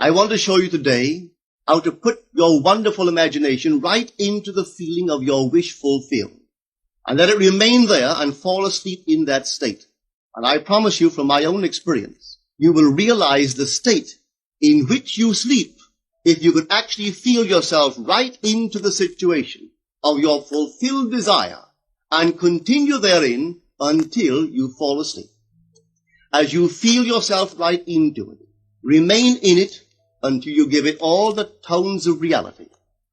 I want to show you today how to put your wonderful imagination right into the feeling of your wish fulfilled, and let it remain there and fall asleep in that state. And I promise you from my own experience, you will realize the state in which you sleep if you could actually feel yourself right into the situation of your fulfilled desire and continue therein until you fall asleep. As you feel yourself right into it, remain in it until you give it all the tones of reality,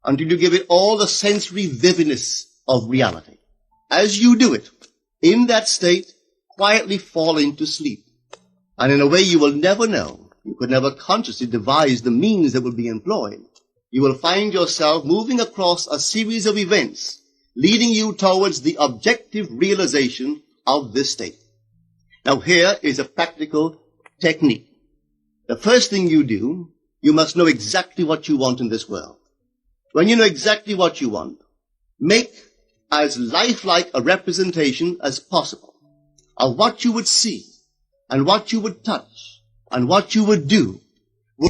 until you give it all the sensory vividness of reality. As you do it, in that state, quietly fall into sleep. And in a way you will never know, you could never consciously devise the means that will be employed, you will find yourself moving across a series of events leading you towards the objective realization of this state. Now here is a practical technique. The first thing you do, you must know exactly what you want in this world. When you know exactly what you want, make as lifelike a representation as possible of what you would see and what you would touch and what you would do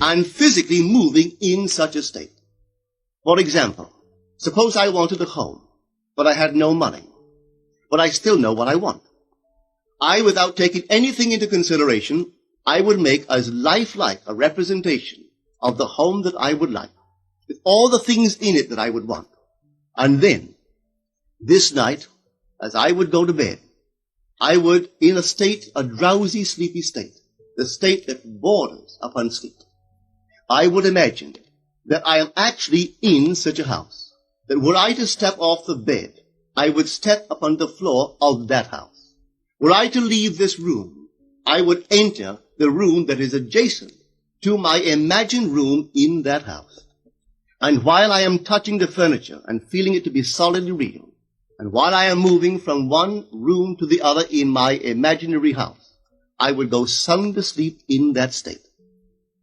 and physically moving in such a state. For example, suppose I wanted a home, but I had no money, but I still know what I want. Without taking anything into consideration, I would make as lifelike a representation of the home that I would like, with all the things in it that I would want. And then, this night, as I would go to bed, I would, in a drowsy, sleepy state, the state that borders upon sleep, I would imagine that I am actually in such a house, that were I to step off the bed, I would step upon the floor of that house. Were I to leave this room, I would enter the room that is adjacent to my imagined room in that house. And while I am touching the furniture and feeling it to be solidly real, and while I am moving from one room to the other in my imaginary house, I would go sound asleep in that state.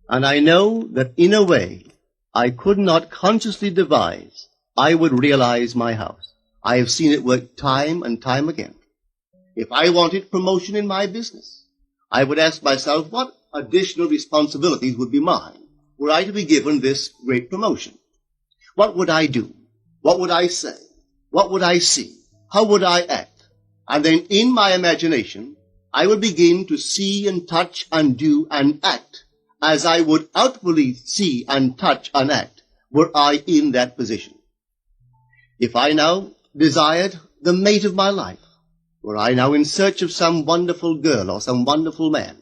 And I know that in a way I could not consciously devise, I would realize my house. I have seen it work time and time again. If I wanted promotion in my business, I would ask myself what additional responsibilities would be mine were I to be given this great promotion. What would I do? What would I say? What would I see? How would I act? And then in my imagination, I would begin to see and touch and do and act as I would outwardly see and touch and act were I in that position. If I now desired the mate of my life, were I now in search of some wonderful girl or some wonderful man,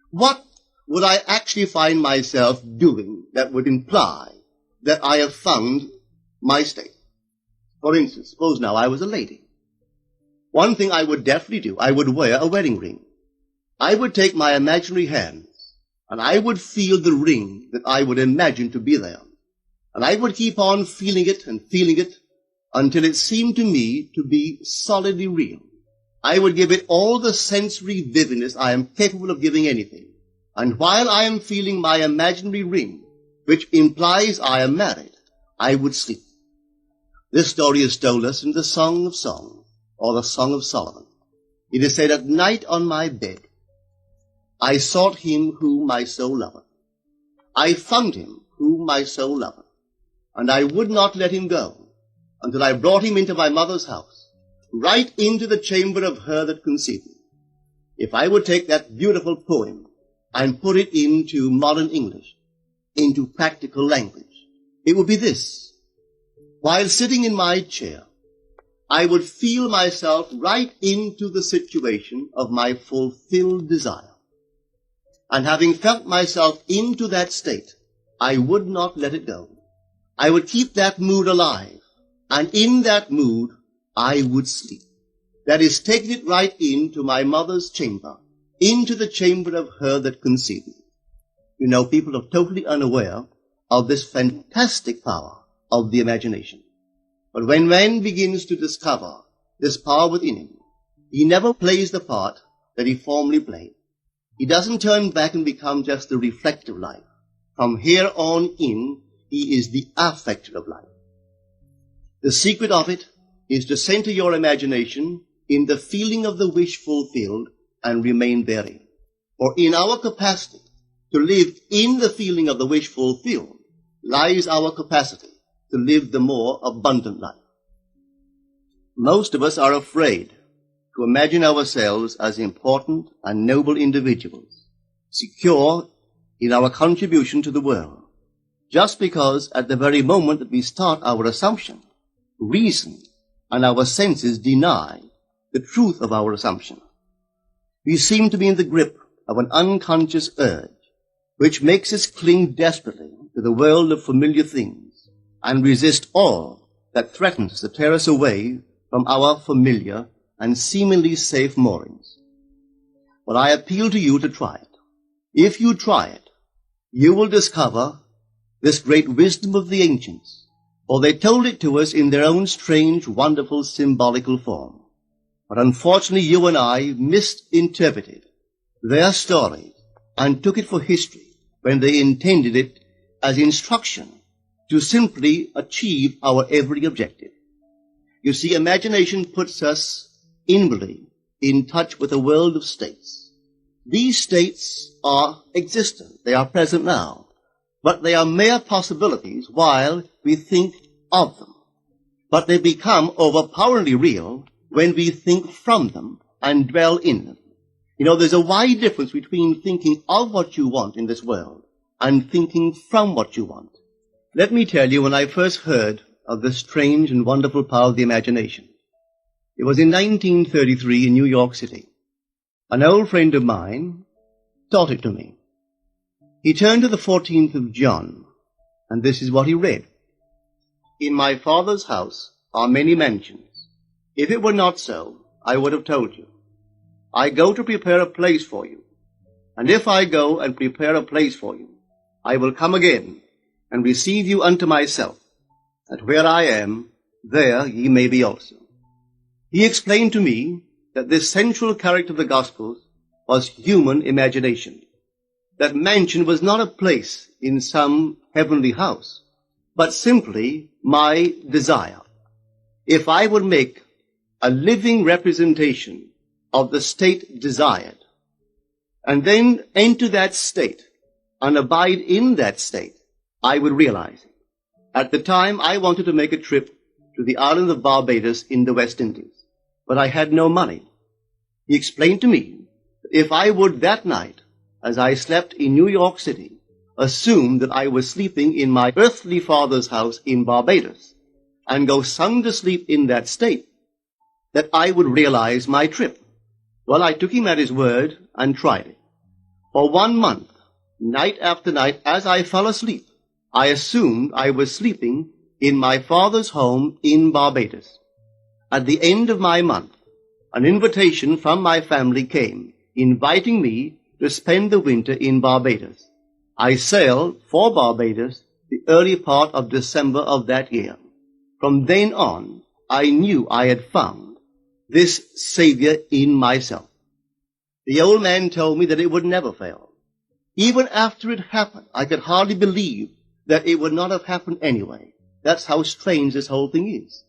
what would I actually find myself doing that would imply that I have found my state? For instance, suppose now I was a lady. One thing I would definitely do, I would wear a wedding ring. I would take my imaginary hands, and I would feel the ring that I would imagine to be there. And I would keep on feeling it until it seemed to me to be solidly real. I would give it all the sensory vividness I am capable of giving anything. And while I am feeling my imaginary ring, which implies I am married, I would sleep. This story is told us in the Song of Songs, or the Song of Solomon. It is said, "At night on my bed, I sought him whom my soul loveth. I found him whom my soul loveth, and I would not let him go until I brought him into my mother's house, right into the chamber of her that conceived me." If I would take that beautiful poem and put it into modern English, into practical language, it would be this. While sitting in my chair, I would feel myself right into the situation of my fulfilled desire. And having felt myself into that state, I would not let it go. I would keep that mood alive, and in that mood, I would sleep. That is, taking it right into my mother's chamber, into the chamber of her that conceived me. You know, people are totally unaware of this fantastic power of the imagination. But when man begins to discover this power within him, he never plays the part that he formerly played. He doesn't turn back and become just the reflective life. From here on in, he is the affecter of life. The secret of it is to center your imagination in the feeling of the wish fulfilled and remain therein. For in our capacity to live in the feeling of the wish fulfilled lies our capacity to live the more abundant life. Most of us are afraid to imagine ourselves as important and noble individuals, secure in our contribution to the world, just because at the very moment that we start our assumption, reason and our senses deny the truth of our assumption. We seem to be in the grip of an unconscious urge which makes us cling desperately to the world of familiar things and resist all that threatens to tear us away from our familiar and seemingly safe moorings. But I appeal to you to try it. If you try it, you will discover this great wisdom of the ancients, for they told it to us in their own strange, wonderful, symbolical form. But unfortunately, you and I misinterpreted their story and took it for history when they intended it as instruction to simply achieve our every objective. You see, imagination puts us inwardly in touch with a world of states. These states are existent. They are present now. But they are mere possibilities while we think of them. But they become overpoweringly real when we think from them and dwell in them. You know, there's a wide difference between thinking of what you want in this world and thinking from what you want. Let me tell you, when I first heard of the strange and wonderful power of the imagination, it was in 1933 in New York City. An old friend of mine taught it to me. He turned to the 14th of John, and this is what he read. In my Father's house are many mansions. If it were not so, I would have told you. I go to prepare a place for you. And if I go and prepare a place for you, I will come again and receive you unto myself, that where I am, there ye may be also. He explained to me that this central character of the Gospels was human imagination. That mansion was not a place in some heavenly house, but simply my desire. If I would make a living representation of the state desired, and then enter that state and abide in that state, I would realize it. At the time, I wanted to make a trip to the island of Barbados in the West Indies, but I had no money. He explained to me that if I would that night, as I slept in New York City, assume that I was sleeping in my earthly father's house in Barbados, and go sound asleep in that state, that I would realize my trip. Well, I took him at his word and tried it. For 1 month, night after night, as I fell asleep, I assumed I was sleeping in my father's home in Barbados. At the end of my month, an invitation from my family came, inviting me to spend the winter in Barbados. I sailed for Barbados the early part of December of that year. From then on, I knew I had found this Savior in myself. The old man told me that it would never fail. Even after it happened, I could hardly believe that it would not have happened anyway. That's how strange this whole thing is.